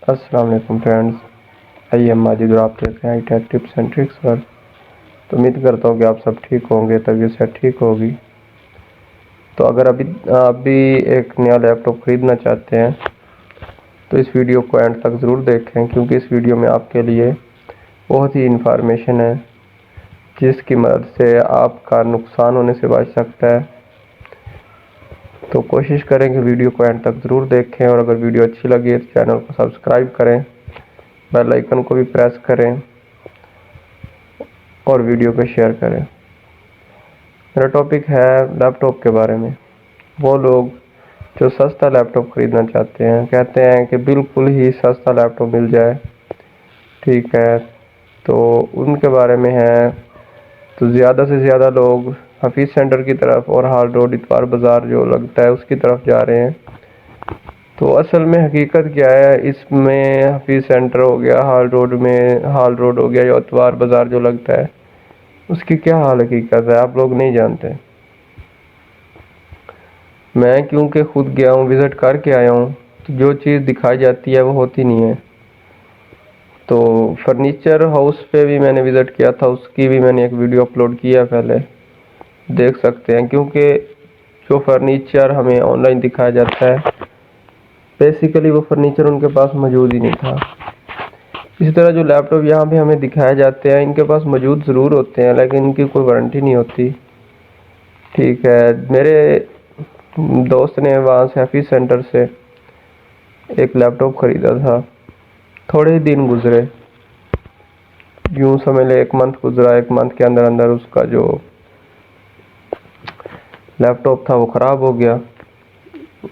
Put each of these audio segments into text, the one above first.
अस्सलाम वालेकुम फ्रेंड्स, आइए हम माजिद और आप देख रहे हैं टेक टिप्स एंड ट्रिक्स पर। तो उम्मीद करता हूँ कि आप सब ठीक होंगे, तबीयत से ठीक होगी। तो अगर अभी आप भी एक नया लैपटॉप ख़रीदना चाहते हैं तो इस वीडियो को एंड तक ज़रूर देखें, क्योंकि इस वीडियो में आपके लिए बहुत ही इंफॉर्मेशन है जिसकी मदद से आपका नुकसान होने से बच सकता है। तो कोशिश करें कि वीडियो को एंड तक ज़रूर देखें, और अगर वीडियो अच्छी लगी तो चैनल को सब्सक्राइब करें, बेल आइकन को भी प्रेस करें और वीडियो को शेयर करें। मेरा टॉपिक है लैपटॉप के बारे में। वो लोग जो सस्ता लैपटॉप ख़रीदना चाहते हैं, कहते हैं कि बिल्कुल ही सस्ता लैपटॉप मिल जाए, ठीक है, तो उनके बारे में है। तो ज़्यादा से ज़्यादा लोग हफीज़ सेंटर की तरफ और हाल रोड इतवार बाज़ार जो लगता है उसकी तरफ जा रहे हैं। तो असल में हकीकत क्या है इसमें, हफीज़ सेंटर हो गया, हाल रोड हो गया, या इतवार बाज़ार जो लगता है उसकी क्या हाल हकीकत है आप लोग नहीं जानते। मैं क्योंकि खुद गया हूँ, विज़िट करके आया हूँ, तो जो चीज़ दिखाई जाती है वो होती नहीं है। तो फर्नीचर हाउस पे भी मैंने विज़िट किया था, उसकी भी मैंने एक वीडियो अपलोड किया पहले, देख सकते हैं। क्योंकि जो फर्नीचर हमें ऑनलाइन दिखाया जाता है, बेसिकली वो फर्नीचर उनके पास मौजूद ही नहीं था। इसी तरह जो लैपटॉप यहाँ पे हमें दिखाए जाते हैं, इनके पास मौजूद ज़रूर होते हैं लेकिन इनकी कोई वारंटी नहीं होती, ठीक है। मेरे दोस्त ने वहाँ से हफीज़ सेंटर से एक लैपटॉप ख़रीदा था। थोड़े ही दिन गुजरे, यूँ समझ ले 1 मंथ गुजरा। 1 मंथ के अंदर अंदर उसका जो लैपटॉप था वो ख़राब हो गया,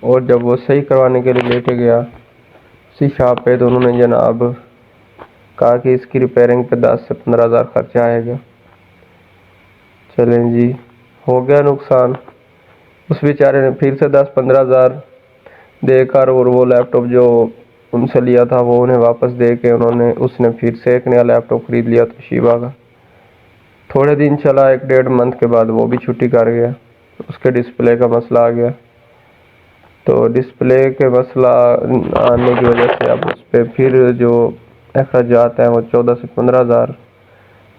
और जब वो सही करवाने के लिए लेके गया उसी शॉप पे, तो उन्होंने जनाब कहा कि इसकी रिपेयरिंग पे 10 से 15 हज़ार खर्चा आएगा। चलें जी, हो गया नुकसान। उस बेचारे ने फिर से 10-15 हज़ार देकर और वो लैपटॉप जो उनसे लिया था वो उन्हें वापस दे के उसने फिर से एक नया लैपटॉप ख़रीद लिया तोशिबा का। थोड़े दिन चला, 1-1.5 मंथ के बाद वो भी छुट्टी कर गया। उसके डिस्प्ले का मसला आ गया। तो डिस्प्ले के मसला आने की वजह से अब उस पर फिर जो अखराजात हैं वो 14 से 15 हज़ार,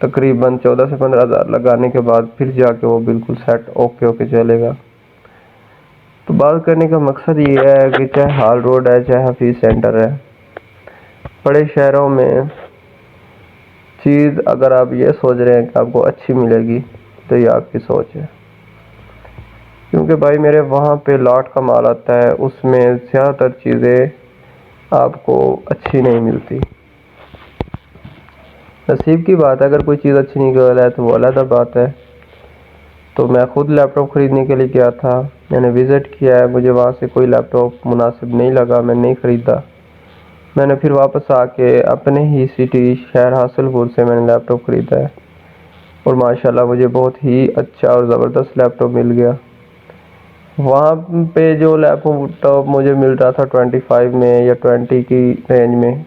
तकरीबन 14 से 15 हज़ार लगाने के बाद फिर जाके वो बिल्कुल सेट ओके होके चलेगा। तो बात करने का मकसद ये है कि चाहे हाल रोड है चाहे हफीज़ सेंटर है, बड़े शहरों में चीज़ अगर आप ये सोच रहे हैं कि आपको अच्छी मिलेगी तो ये आपकी सोच है। क्योंकि भाई मेरे वहाँ पे लॉट का माल आता है, उसमें ज़्यादातर चीज़ें आपको अच्छी नहीं मिलती। नसीब की बात है, अगर कोई चीज़ अच्छी निकल है तो वो अलग बात है। तो मैं खुद लैपटॉप ख़रीदने के लिए गया था, मैंने विज़िट किया है, मुझे वहाँ से कोई लैपटॉप मुनासिब नहीं लगा, मैंने नहीं ख़रीदा। मैंने फिर वापस आके अपने ही सिटी शहर हासिलपुर से मैंने लैपटॉप ख़रीदा है, और माशाल्लाह मुझे बहुत ही अच्छा और ज़बरदस्त लैपटॉप मिल गया। वहाँ पे जो लैपटॉप मुझे मिल रहा था 25 में या 20 की रेंज में,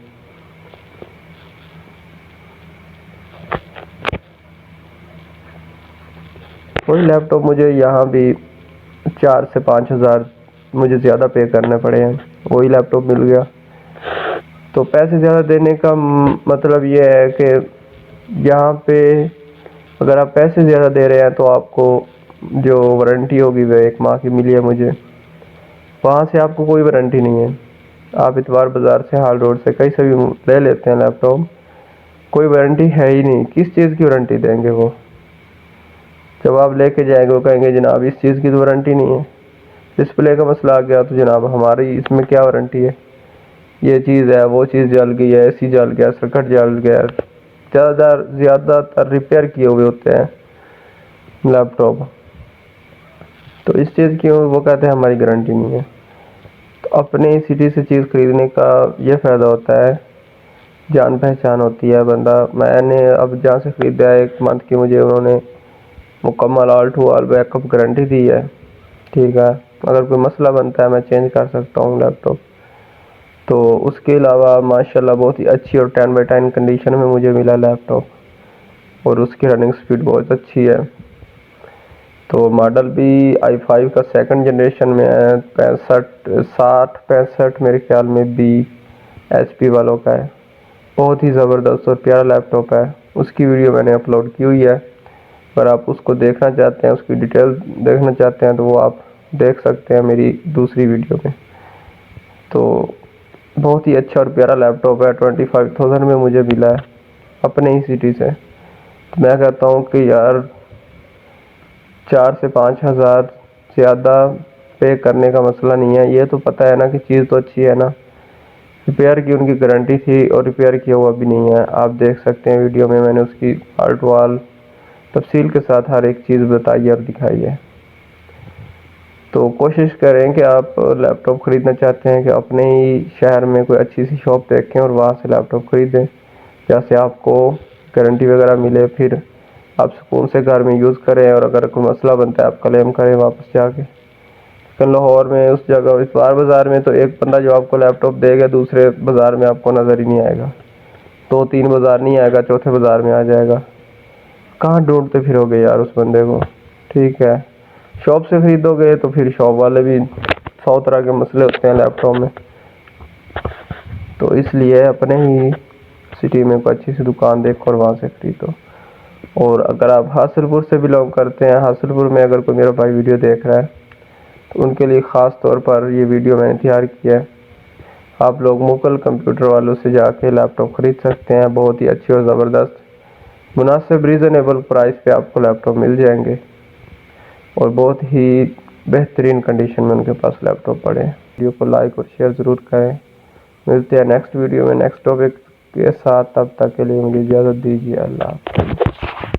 वही लैपटॉप मुझे यहाँ भी 4 से 5 हज़ार मुझे ज़्यादा पे करने पड़े हैं, वही लैपटॉप मिल गया। तो पैसे ज़्यादा देने का मतलब ये है कि यहाँ पे अगर आप पैसे ज़्यादा दे रहे हैं तो आपको जो वारंटी होगी वह 1 माह की मिली है मुझे। वहाँ से आपको कोई वारंटी नहीं है। आप इतवार बाज़ार से, हाल रोड से, कहीं से भी ले लेते हैं लैपटॉप, कोई वारंटी है ही नहीं। किस चीज़ की वारंटी देंगे वो? जब आप लेके जाएंगे वो कहेंगे जनाब इस चीज़ की तो वारंटी नहीं है। डिस्प्ले का मसला आ गया तो जनाब हमारी इसमें क्या वारंटी है, ये चीज़ है, वो चीज़ जल गई है, एसी जल गया, सर्किट जल गया। ज़्यादातर रिपेयर किए हुए होते हैं लैपटॉप, तो इस चीज़ की वो कहते हैं हमारी गारंटी नहीं है। तो अपने सिटी से चीज़ खरीदने का ये फ़ायदा होता है, जान पहचान होती है बंदा। मैंने अब जहाँ से ख़रीदा है 1 मंथ की मुझे उन्होंने मुकम्मल all to all backup guarantee दी है, ठीक है। अगर कोई मसला बनता है मैं चेंज कर सकता हूँ लैपटॉप। तो उसके अलावा माशाल्लाह बहुत ही अच्छी और 10/10 कंडीशन में मुझे मिला लैपटॉप, और उसकी रनिंग स्पीड बहुत अच्छी है। तो मॉडल भी i5 का 2nd जनरेशन में है, 65 60 65 मेरे ख्याल में भी HP वालों का है। बहुत ही ज़बरदस्त और प्यारा लैपटॉप है। उसकी वीडियो मैंने अपलोड की हुई है, अगर आप उसको देखना चाहते हैं, उसकी डिटेल देखना चाहते हैं तो वो आप देख सकते हैं मेरी दूसरी वीडियो में। तो बहुत ही अच्छा और प्यारा लैपटॉप है, 25,000 में मुझे मिला है अपने ही सिटी से। तो मैं कहता हूँ कि यार 4 से 5 हज़ार ज़्यादा पे करने का मसला नहीं है। ये तो पता है ना कि चीज़ तो अच्छी है ना। रिपेयर की उनकी गारंटी थी और रिपेयर किया हुआ भी नहीं है। आप देख सकते हैं वीडियो में मैंने उसकी आर्ट वाल तफसील के साथ हर एक चीज़ बताई और दिखाई है। तो कोशिश करें कि आप लैपटॉप ख़रीदना चाहते हैं कि अपने ही शहर में कोई अच्छी सी शॉप देखें और वहाँ से लैपटॉप ख़रीदें, जैसे आपको गारंटी वगैरह मिले, फिर आप सुकून से घर में यूज़ करें और अगर कोई मसला बनता है आप क्लेम करें वापस जाके। लेकिन लाहौर में उस जगह इस बाज़ार में तो एक बंदा जो आपको लैपटॉप देगा दूसरे बाज़ार में आपको नज़र ही नहीं आएगा, 2-3 बाज़ार नहीं आएगा, चौथे बाज़ार में आ जाएगा। कहाँ ढूंढते फिरोगे यार उस बंदे को। ठीक है, शॉप से खरीदोगे तो फिर शॉप वाले भी 100 तरह के मसले होते हैं लैपटॉप में। तो इसलिए अपने ही सिटी में कोई अच्छी सी दुकान देखो और वहाँ से खरीदो। और अगर आप हासिलपुर से बिलोंग करते हैं, हासिलपुर में अगर कोई मेरा भाई वीडियो देख रहा है तो उनके लिए ख़ास तौर पर ये वीडियो मैंने तैयार किया है। आप लोग मुगल कंप्यूटर वालों से जाके लैपटॉप ख़रीद सकते हैं। बहुत ही अच्छी और ज़बरदस्त मुनासिब रीज़नेबल प्राइस पे आपको लैपटॉप मिल जाएंगे और बहुत ही बेहतरीन कंडीशन में उनके पास लैपटॉप पड़े हैं। वीडियो को लाइक और शेयर ज़रूर करें। मिलते हैं नेक्स्ट वीडियो में नेक्स्ट टॉपिक के साथ। तब तक के लिए मुझे इजाज़त दीजिए। अल्लाह हाफ़िज़।